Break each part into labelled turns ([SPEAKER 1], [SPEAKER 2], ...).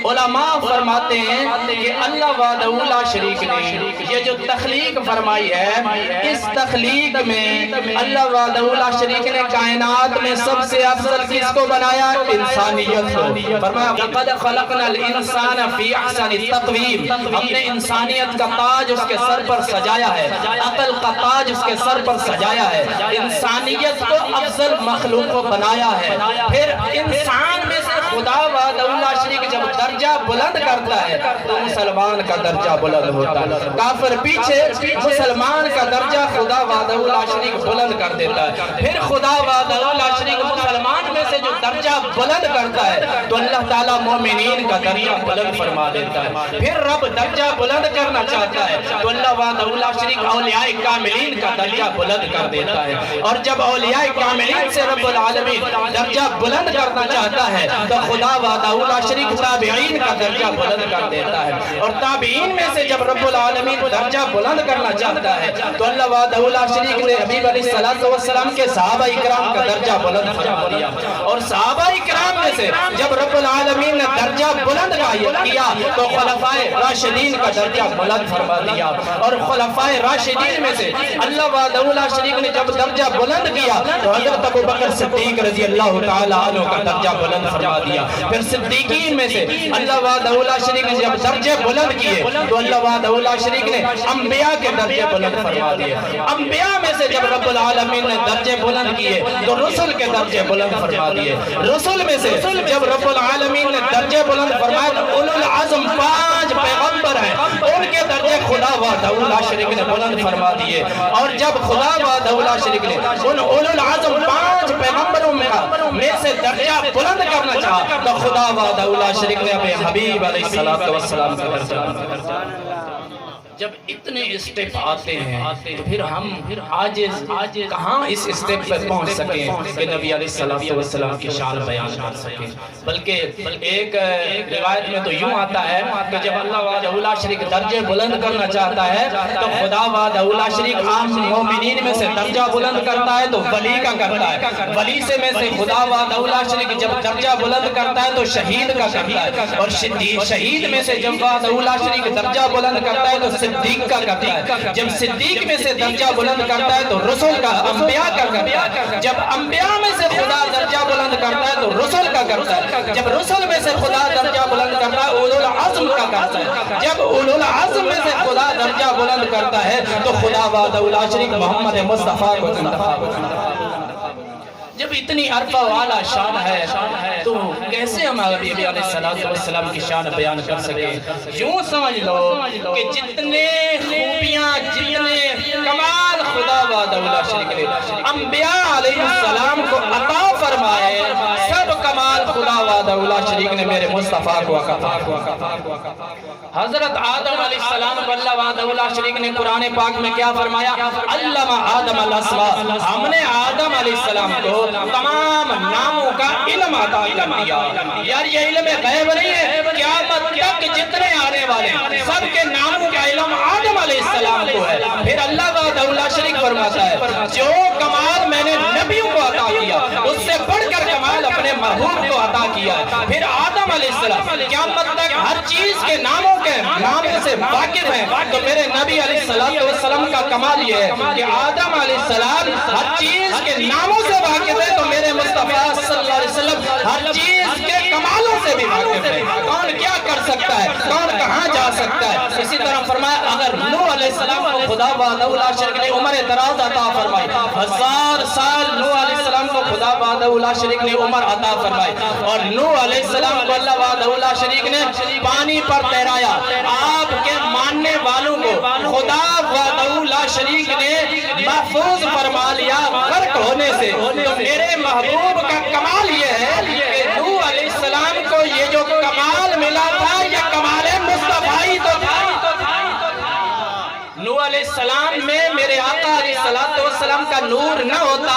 [SPEAKER 1] علماء فرماتے ہیں کہ اللہ وحدہ لا شریک نے یہ جو تخلیق فرمائی ہے، اس تخلیق میں اللہ وحدہ لا شریک نے کائنات میں سب سے افضل کس کو بنایا؟ انسانیت کو۔ فرمایا لقد خلقنا الانسان فی احسن تقویم، ہم نے انسانیت کا تاج اس کے سر پر سجایا ہے، عقل کا تاج اس کے سر پر سجایا ہے، انسانیت کو افضل مخلوق کو بنایا ہے۔ پھر انسان میں سے خدا وحدہ لا شریک جب درجہ بلند کرتا ہے تو مسلمان کا درجہ بلند ہوتا ہے، کافر پیچھے، مسلمان کا درجہ خدا وحدہ لا شریک بلند کر دیتا ہے۔ پھر خدا وحدہ لا شریک مسلمان میں سے جو درجہ بلند کرتا ہے تو اللہ تعالیٰ مومنین کا درجہ بلند فرما دیتا ہے۔ پھر رب درجہ بلند کرنا چاہتا ہے تو اللہ وحدہ لا شریک اولیاء کاملین کا درجہ بلند کر دیتا ہے، اور جب اولیاء کاملین سے رب العالمین درجہ بلند کرنا چاہتا ہے تو خدا وحدہ لا شریک تابعین کا درجہ بلند کر دیتا ہے، اور تابعین میں سے جب رب العالمین درجہ بلند کرنا چاہتا ہے تو اللہ وحدہ لا شریک نے حبیب علیہ السلام کے صحابہ اکرام کا درجہ بلند فرما دیا، اور صحابہ اکرام میں سے جب رب العالمین نے درجہ بلند کیا تو خلفائے راشدین کا درجہ بلند فرما دیا، اور خلفائے راشدین میں سے اللہ وحدہ لا شریک نے جب درجہ بلند کیا تو حضرت ابوبکر صدیق رضی اللہ تعالیٰ عنہ کا درجہ بلند فرما دیا۔ پھر صدیقین میں سے اللہ وحدہ لا شریک نے جب درجے بلند کیے تو اللہ وحدہ لا شریک نے انبیاء کے درجے بلند فرما دیے، انبیاء میں سے جب رب العالمین نے درجے بلند کیے تو رسل کے درجے بلند فرما دیے، رسل میں سے جب رب العالمین نے درجے بلند فرمائے تو اولو العزم 5 پیغمبر ہیں، ان کے درجے خدا وحدہ لا شریک نے بلند فرما دیے، اور جب خدا وحدہ لا شریک نے ان اولو العزم 5 پیغمبروں میں سے درجہ بلند کرنا چاہا تو خدا وحدہ لا شریک نے اپنے حبیب علیہ السلام کا درجہ۔ جب اتنے اسٹیپ آتے ہیں تو پھر ہم آج کہاں اس اسٹیپ پر پہنچ سکیں کہ نبی علیہ السلام کی شان بیان کر سکیں؟ بلکہ ایک روایت میں تو یوں آتا ہے کہ جب اللہ وحدہ لا شریک درجے بلند کرنا چاہتا ہے تو خدا وحدہ لا شریک عام مومنین میں سے درجہ بلند کرتا ہے تو ولی کا کرتا ہے، ولی سے میں سے خدا وحدہ لا شریک جب درجہ بلند کرتا ہے تو شہید کا کرتا ہے، اور شہید میں سے جب وحدہ لا شریک درجہ بلند کرتا ہے تو صدیق کا کرتا ہے، جب صدیق میں سے درجہ بلند کرتا ہے تو رسول کا، انبیاء کا کرتا ہے، جب انبیاء میں سے خدا درجہ بلند کرتا ہے تو رسول کا کرتا ہے، جب رسول میں سے خدا درجہ بلند کرتا ہے اولو العزم کا کرتا ہے، جب اولو العزم میں سے خدا درجہ بلند کرتا ہے تو خدا وحدہ لا شریک محمد مصطفیٰ کو انتخاب کرتا ہے۔ جب اتنی عرفہ والا شان ہے تو کیسے ہم نبی علیہ السلام کی شان بیان کر سکیں؟ یوں سمجھ لو کہ جتنے خوبیاں، جتنے کمال خدا وحدہ لا شریک نے انبیاء علیہ السلام کو عطا فرمائے، سب کمال خدا وحدہ لا شریک نے میرے مصطفیٰ کو عطا فرمایا۔ حضرت آدم علیہ السلام کو اللہ وحدہ لا شریک نے قرآن پاک میں کیا فرمایا؟ علم آدم الاسماء، ہم نے آدم علیہ السلام کو تمام ناموں کا علم عطا کر دیا۔ یار یہ علم غیب نہیں ہے، قیامت تک جتنے آنے والے سب کے ناموں کا علم آدم علیہ السلام کو ہے۔ پھر اللہ وحدہ لا شریک فرماتا ہے جو کمال میں نے نبیوں کو عطا کیا اس سے بڑھ کر کمال اپنے محبوب کو عطا کیا ہے۔ پھر آدم علیہ السلام قیامت تک ہر چیز کے ناموں کے نام سے واقف ہیں، تو میرے نبی علیہ السلام کا کمال یہ ہے کہ آدم علیہ السلام ہر چیز کے ناموں سے واقف ہے، تو میرے مصطفیٰ صلی اللہ علیہ وسلم ہر چیز کے کمالوں سے بھی واقف ہے، کون کیا کر سکتا ہے، کون کہاں جا سکتا ہے۔ اسی طرح فرمایا اگر نوح علیہ السلام کو خدا وحدہ لا شریک نے عمر دراز عطا فرمائی، 1000 سال نوح علیہ السلام کو خدا وحدہ لا شریک نے عمر عطا فرمائی، اور نوح علیہ السلام کو اللہ وحدہ لا شریک نے پانی پر تیرایا۔ آپ کے ماننے والوں کو خدا وحدہ لا شریک نے محفوظ فرما لیا غرق ہونے سے، تو میرے محبوب کا کمال یہ ہے کہ نوح علیہ السلام کو یہ جو کمال ملا تھا یہ کمال مصطفی تو تھا۔ نوح علیہ السلام میں میرے آقا علیہ السلام کا نور نہ ہوتا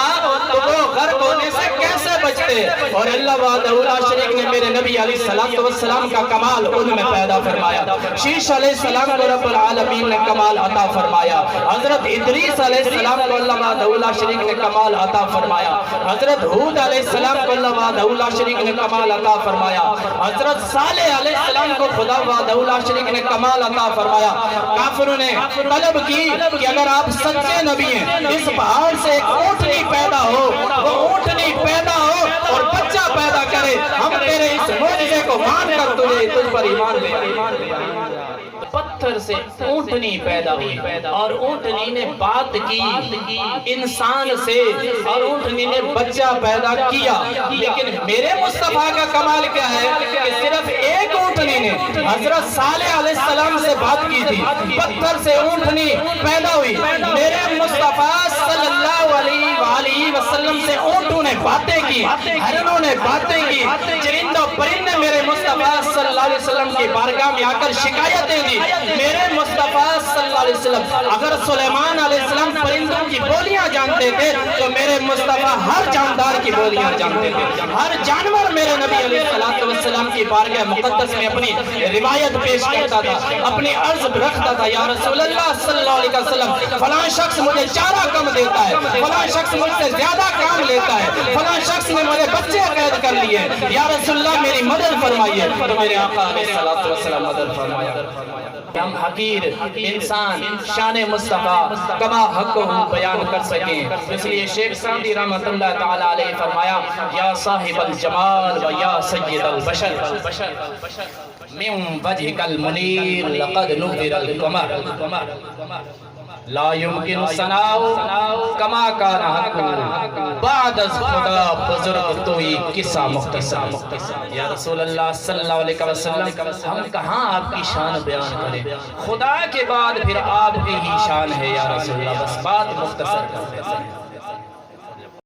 [SPEAKER 1] تو وہ غرق ہونے سے کیسے بچتے، اور اللہ وحدہ لا شریک نے میرے نبی علیہ السلام کا کمال ان میں پیدا فرمایا۔ شیش علیہ السلام کو رب العالمین نے کمال عطا فرمایا، حضرت ادریس علیہ السلام کو اللہ وحدہ لا شریک نے کمال عطا فرمایا، حضرت ہود علیہ السلام کو اللہ وحدہ لا شریک نے کمال عطا فرمایا، حضرت صالح علیہ السلام السلام کو خدا وحدہ لا شریک نے کمال عطا فرمایا. کافروں نے طلب کی کہ اگر آپ سچے نبی ہیں اس پہاڑ سے ایک اونٹنی پیدا ہو, وہ اونٹنی پیدا ہو اور بچہ پیدا کرے, ہم تیرے اس معجزے کو مان کر تجھ پر ایمان لے. پتھر سے اونٹنی پیدا ہوئی اور اونٹنی نے بات کی انسان سے اور اونٹنی نے بچہ پیدا کیا. لیکن میرے مصطفیٰ کا کمال کیا ہے کہ صرف ایک اونٹنی نے حضرت صالح علیہ السلام سے بات کی تھی, پتھر سے اونٹنی پیدا ہوئی. میرے مصطفیٰ صلی اللہ علیہ وسلم سے اونٹوں نے باتیں کی, ہرنوں نے باتیں کی, چرندوں پرندے میرے مصطفیٰ صلی اللہ علیہ وسلم کی بارگاہ میں آ کر شکایتیں دی. میرے مصطفیٰ صلی اللہ علیہ وسلم اگر سلیمان علیہ السلام پرندوں کی بولیاں جانتے تھے تو میرے مصطفیٰ ہر جاندار کی بولیاں جانتے تھے. ہر جانور میرے نبی علیہ السلام کی بارگاہ مقدس میں اپنی روایت پیش کرتا تھا, اپنی عرض رکھتا تھا, یا رسول اللہ صلی اللہ علیہ وسلم فلاں شخص مجھے چارہ کم دیتا ہے, فلاں شخص مجھ سے زیادہ کام لیتا ہے, فلاں شخص نے مجھے بچے قید کر لیے, یا رسول اللہ میری مدد فرمائیے. تو میرے آقا علیہ السلام مدد فرمایا. ہم حقیر انسان شان مصطفیٰ کما حق کو بیان کر سکیں. اس لیے شیخ سعدی رحمت اللہ تعالی علیہ فرمایا, یا صاحب الجمال و یا سید البشر من وجهك المنیر لقد نور القمر لا يمكن ثناء کما کان حق بعد از خدا بزرگ تو ہی قصہ مختصر. یا رسول اللہ صلی اللہ علیہ وسلم ہم کہاں آپ کی شان بیان کریں, خدا کے بعد پھر آپ کی ہی شان ہے یا رسول اللہ, بس بات مختصر کرتے ہیں.